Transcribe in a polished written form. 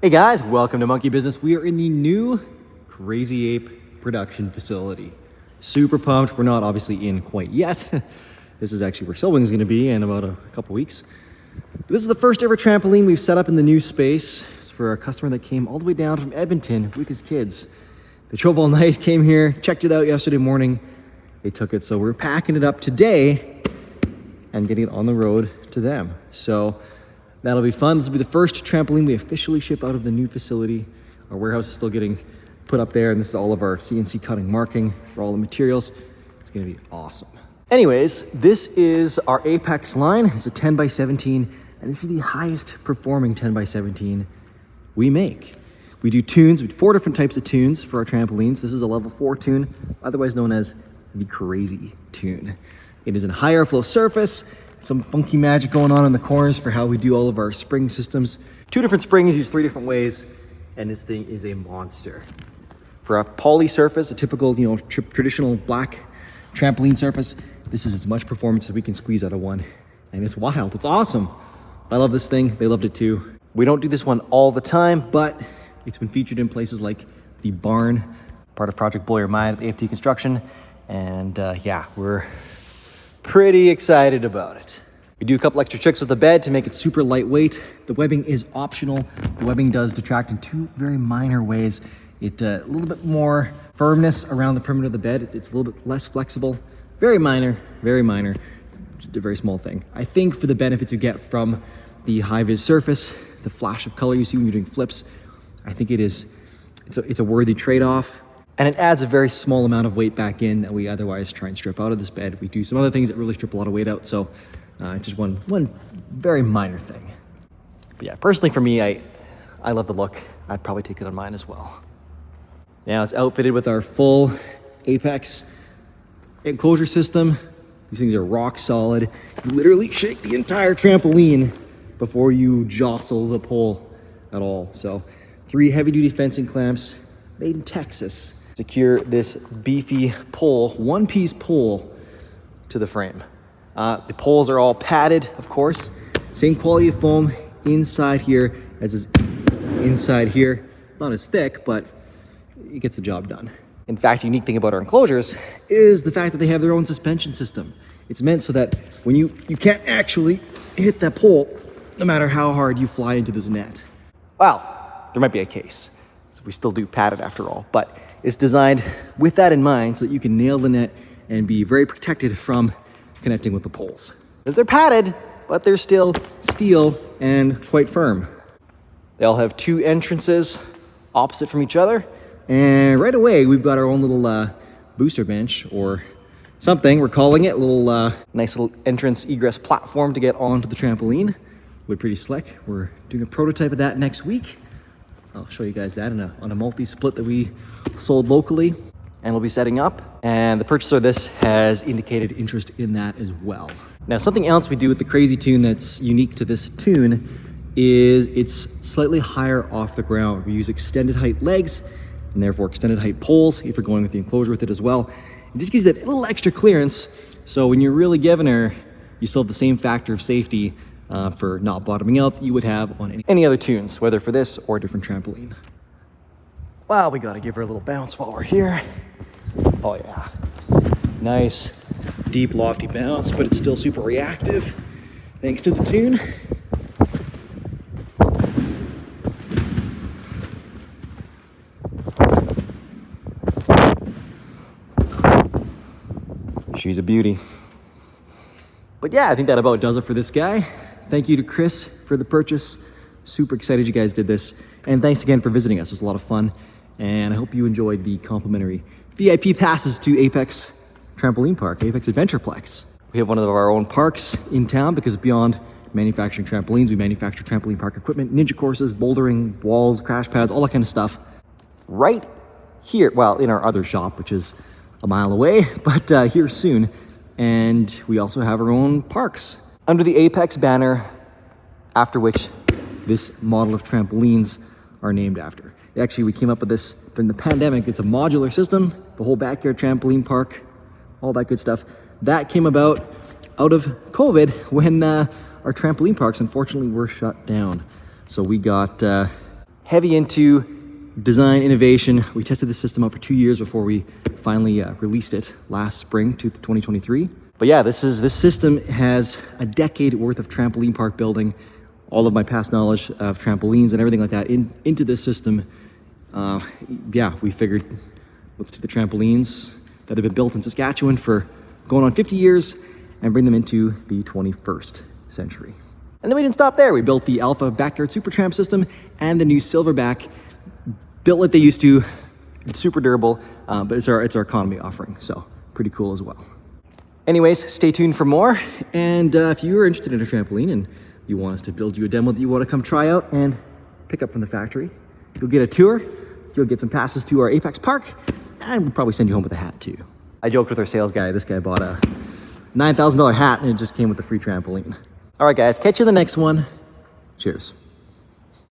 Hey guys, welcome to Monkey Business. We are in the new Crazy Ape production facility. Super pumped. We're not obviously in quite yet. This is actually where Selwyn is going to be in about a couple weeks. This is the first ever trampoline we've set up in the new space. It's for a customer that came all the way down from Edmonton with his kids. They drove all night, came here, checked it out yesterday morning. They took it, so we're packing it up today and getting it on the road to them. So that'll be fun. This will be the first trampoline we officially ship out of the new facility. Our warehouse is still getting put up there, and this is all of our CNC cutting marking for all the materials. It's gonna be awesome. Anyways, this is our Apex line. It's a 10x17, and this is the highest performing 10x17 we make. We do tunes. We do 4 different types of tunes for our trampolines. This is a level 4 tune, otherwise known as the Crazy tune. It is a high airflow surface. Some funky magic going on in the corners for how we do all of our spring systems. 2 different springs used 3 different ways, and this thing is a monster. For a poly surface, a typical, traditional black trampoline surface, this is as much performance as we can squeeze out of one, and it's wild. It's awesome. I love this thing. They loved it too. We don't do this one all the time, but it's been featured in places like the barn, part of Project Blow Your Mind at AFT Construction, and yeah, we're pretty excited about it. We do a couple extra tricks with the bed to make it super lightweight. The webbing is optional. The webbing does detract in 2 very minor ways. It a little bit more firmness around the perimeter of the bed. It's a little bit less flexible. Very minor, just a very small thing. I think for the benefits you get from the high-vis surface, the flash of color you see when you're doing flips, I think it's a worthy trade-off. And it adds a very small amount of weight back in that we otherwise try and strip out of this bed. We do some other things that really strip a lot of weight out, so it's just one very minor thing. But yeah, personally for me, I love the look. I'd probably take it on mine as well. Now it's outfitted with our full Apex enclosure system. These things are rock solid. You literally shake the entire trampoline before you jostle the pole at all. So 3 heavy-duty fencing clamps made in Texas secure this beefy pole, 1-piece pole, to the frame. The poles are all padded, of course. Same quality of foam inside here as is inside here. Not as thick, but it gets the job done. In fact, the unique thing about our enclosures is the fact that they have their own suspension system. It's meant so that when you can't actually hit that pole, no matter how hard you fly into this net. Well, there might be a case. So we still do pad it after all, but it's designed with that in mind so that you can nail the net and be very protected from connecting with the poles. Because they're padded, but they're still steel and quite firm. They all have 2 entrances opposite from each other. And right away, we've got our own little booster bench or something. We're calling it a little nice little entrance egress platform to get onto the trampoline. We're pretty slick. We're doing a prototype of that next week. I'll show you guys that on a multi-split that we sold locally and we'll be setting up. And the purchaser of this has indicated interest in that as well. Now, something else we do with the Crazy tune that's unique to this tune is it's slightly higher off the ground. We use extended height legs and therefore extended height poles if you're going with the enclosure with it as well. It just gives it a little extra clearance. So when you're really giving her, you still have the same factor of safety for not bottoming out that you would have on any other tunes, whether for this or a different trampoline. Well, we gotta give her a little bounce while we're here. Oh yeah, nice, deep, lofty bounce, but it's still super reactive, thanks to the tune. She's a beauty. But yeah, I think that about does it for this guy. Thank you to Chris for the purchase. Super excited you guys did this. And thanks again for visiting us. It was a lot of fun. And I hope you enjoyed the complimentary VIP passes to Apex Trampoline Park, Apex Adventureplex. We have one of our own parks in town because beyond manufacturing trampolines, we manufacture trampoline park equipment, ninja courses, bouldering, walls, crash pads, all that kind of stuff. Right here, well, in our other shop, which is a mile away, but here soon. And we also have our own parks under the Apex banner, after which this model of trampolines are named after. Actually, we came up with this during the pandemic. It's a modular system, the whole backyard trampoline park, all that good stuff. That came about out of COVID when our trampoline parks unfortunately were shut down. So we got heavy into design innovation. We tested the system out for 2 years before we finally released it last spring, 2023. But yeah, this system has a decade worth of trampoline park building, all of my past knowledge of trampolines and everything like that into this system. Yeah, we figured let's take the trampolines that have been built in Saskatchewan for going on 50 years and bring them into the 21st century. And then we didn't stop there. We built the Alpha Backyard Super Tramp system and the new Silverback, built like they used to. It's super durable, but it's our economy offering, so pretty cool as well. Anyways, stay tuned for more. And if you are interested in a trampoline and you want us to build you a demo that you want to come try out and pick up from the factory, you'll get a tour, you'll get some passes to our Apex Park, and we'll probably send you home with a hat too. I joked with our sales guy, this guy bought a $9,000 hat and it just came with a free trampoline. All right, guys, catch you in the next one. Cheers.